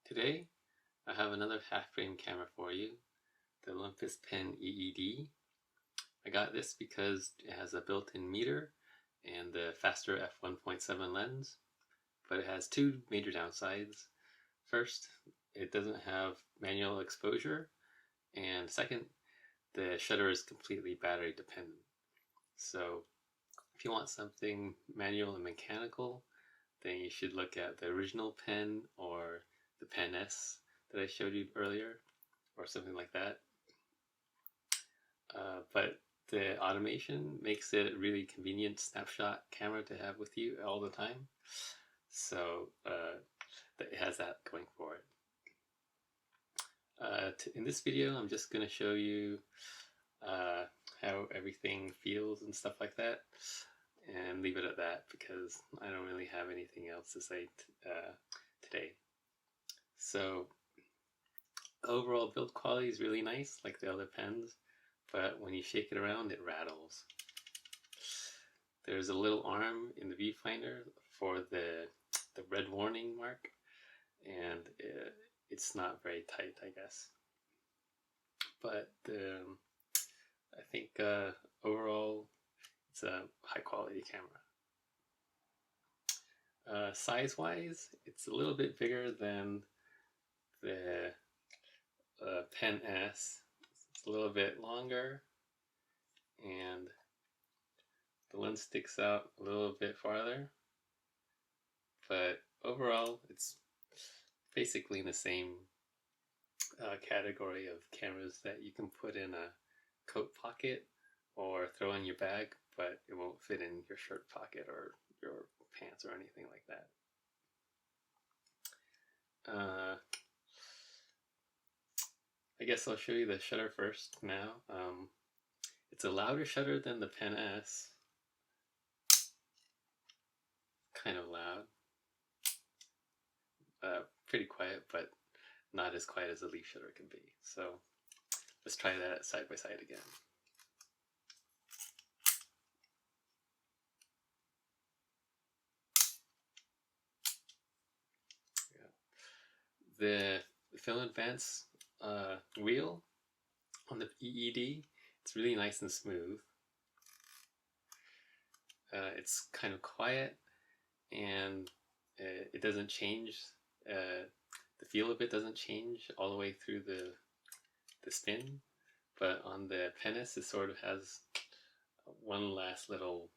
Today, I have another half-frame camera for you, the Olympus Pen EED. I got this because it has a built-in meter and the faster f1.7 lens, but it has two major downsides. First, it doesn't have manual exposure, and second, the shutter is completely battery dependent. So if you want something manual and mechanical, then you should look at the original pen or the Pen S that I showed you earlier, or something like that. But the automation makes it a really convenient snapshot camera to have with you all the time. So it has that going for it. In this video, I'm just going to show you how everything feels and stuff like that, and leave it at that because I don't really have anything else to say today. So overall build quality is really nice, like the other pens, but when you shake it around, it rattles. There's a little arm in the viewfinder for the red warning mark, and it's not very tight, I guess. But I think overall it's a high quality camera. Size-wise, it's a little bit bigger than the Pen S. It's a little bit longer, and the lens sticks out a little bit farther, but overall it's basically in the same category of cameras that you can put in a coat pocket or throw in your bag, but it won't fit in your shirt pocket or your pants or anything like that. I guess I'll show you the shutter first now. It's a louder shutter than the Pen S. Kind of loud. Pretty quiet, but not as quiet as a leaf shutter can be. So let's try that side by side again. The film advance wheel on the EED, it's really nice and smooth. It's kind of quiet, and it doesn't change. The feel of it doesn't change all the way through the spin, but on the Pen S it sort of has one last little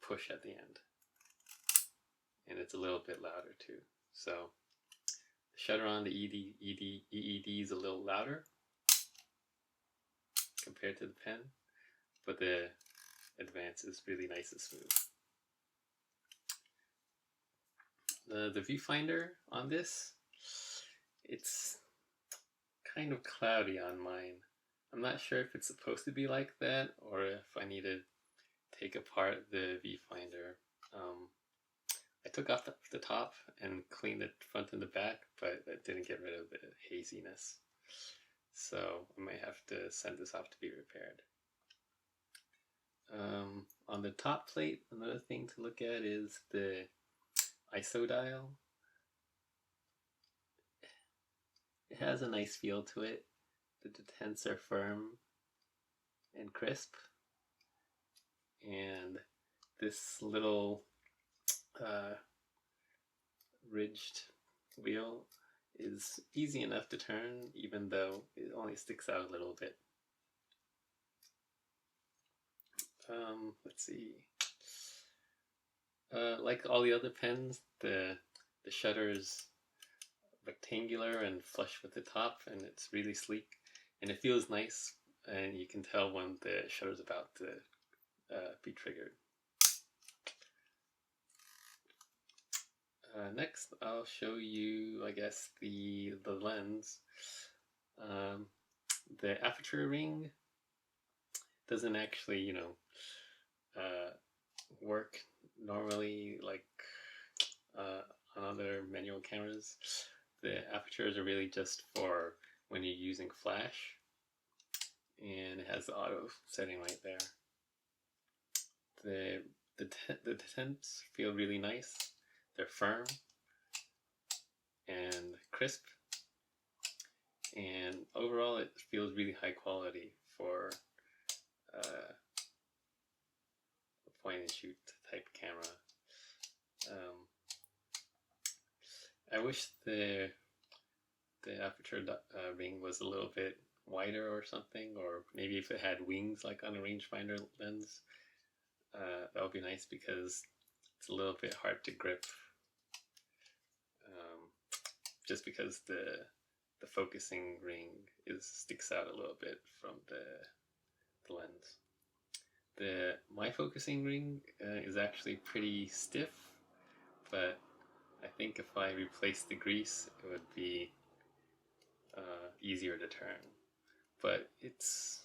push at the end, and it's a little bit louder too. So the shutter on the EED is a little louder compared to the Pen, but the advance is really nice and smooth. The viewfinder on this, it's kind of cloudy on mine. I'm not sure if it's supposed to be like that or if I need to take apart the viewfinder. I took off the top and cleaned the front and the back, but that didn't get rid of the haziness. So I might have to send this off to be repaired. On the top plate, another thing to look at is the ISO dial. It has a nice feel to it. The detents are firm and crisp, and this little ridged wheel is easy enough to turn, even though it only sticks out a little bit. Let's see. Like all the other pens, the shutter is rectangular and flush with the top, and it's really sleek, and it feels nice, and you can tell when the shutter's about to be triggered. Next, I'll show you, I guess, the lens. The aperture ring doesn't actually, work normally like on other manual cameras. The apertures are really just for when you're using flash, and it has the auto setting right there. The detents feel really nice. They're firm and crisp, and overall it feels really high quality for a point and shoot type camera. I wish the aperture ring was a little bit wider or something, or maybe if it had wings like on a rangefinder lens, that would be nice, because it's a little bit hard to grip, just because the focusing ring sticks out a little bit from the lens. My focusing ring is actually pretty stiff, but I think if I replace the grease, it would be easier to turn. But it's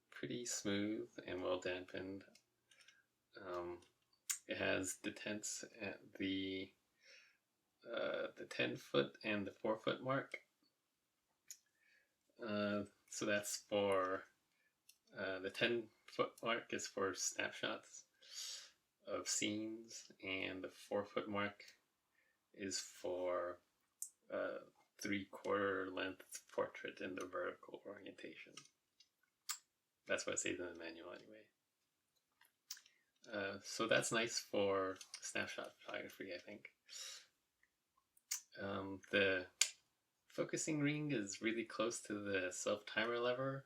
pretty smooth and well dampened. It has detents at the 10-foot and the 4-foot mark. So that's for the 10-foot mark is for snapshots of scenes, and the 4-foot mark is for 3/4 length portrait in the vertical orientation. That's what it says in the manual anyway. So that's nice for snapshot photography, I think. The focusing ring is really close to the self-timer lever,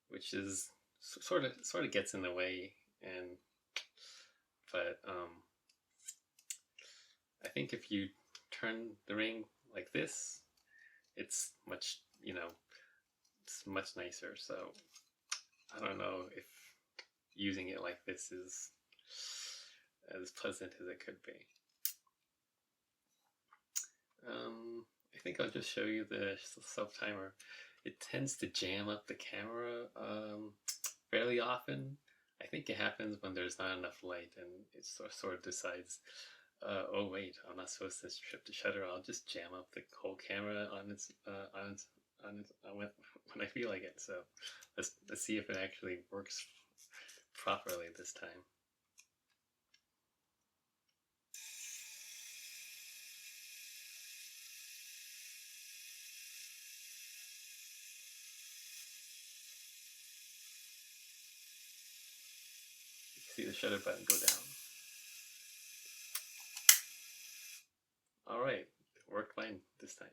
which is sort of gets in the way, but I think if you turn the ring like this, it's much nicer. So I don't know if using it like this is as pleasant as it could be. I think I'll just show you the self-timer. It tends to jam up the camera fairly often. I think it happens when there's not enough light, and it sort of decides, oh wait, I'm not supposed to shift the shutter. I'll just jam up the whole camera when I feel like it. So let's see if it actually works properly this time. See the shutter button go down. Alright, it worked fine this time.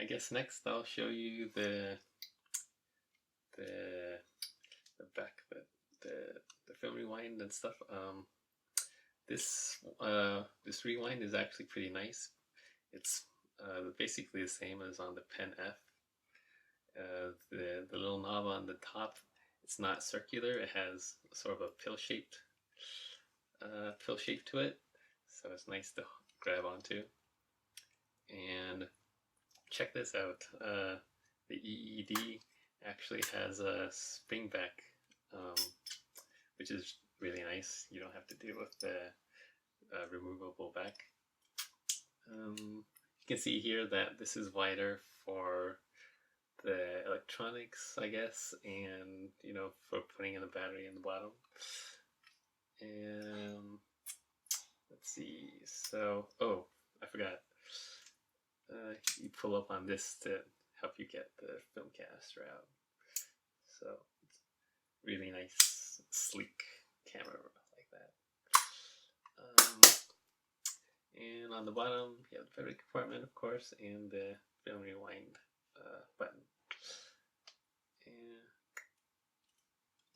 I guess next I'll show you the back, the film rewind and stuff. This rewind is actually pretty nice. It's basically the same as on the Pen F. The little knob on the top, it's not circular. It has sort of a pill shape to it, so it's nice to grab onto. And check this out. The EED actually has a spring back, which is really nice. You don't have to deal with the removable back. You can see here that this is wider for the electronics, I guess, and for putting in the battery in the bottom. And let's see, so I forgot, you pull up on this to help you get the film canister out. So it's really nice, sleek camera like that. And on the bottom you have the battery compartment, of course, and the film rewind button. And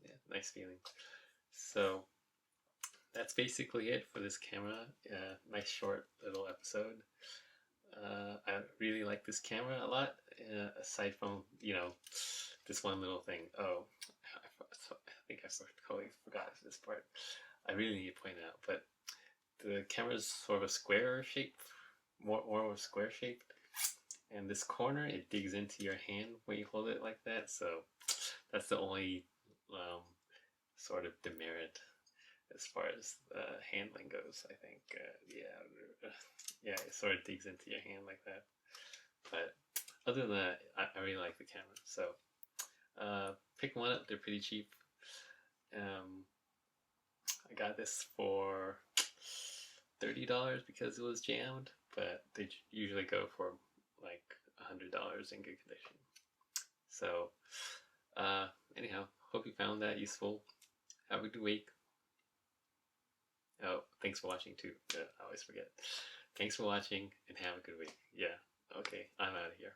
yeah, nice feeling. So that's basically it for this camera. Nice short little episode. I really like this camera a lot, aside from this one little thing. Oh, I think I totally forgot this part. I really need to point out, but the camera's sort of a square shape, more of a square shape, and this corner, it digs into your hand when you hold it like that. So that's the only sort of demerit as far as handling goes, I think. Yeah, it sort of digs into your hand like that. But other than that, I really like the camera. So pick one up. They're pretty cheap. I got this for $30 because it was jammed, but they usually go for like $100 in good condition. So, anyhow, hope you found that useful. Have a good week. Oh, thanks for watching too. I always forget. Thanks for watching and have a good week. Yeah, okay, I'm out of here.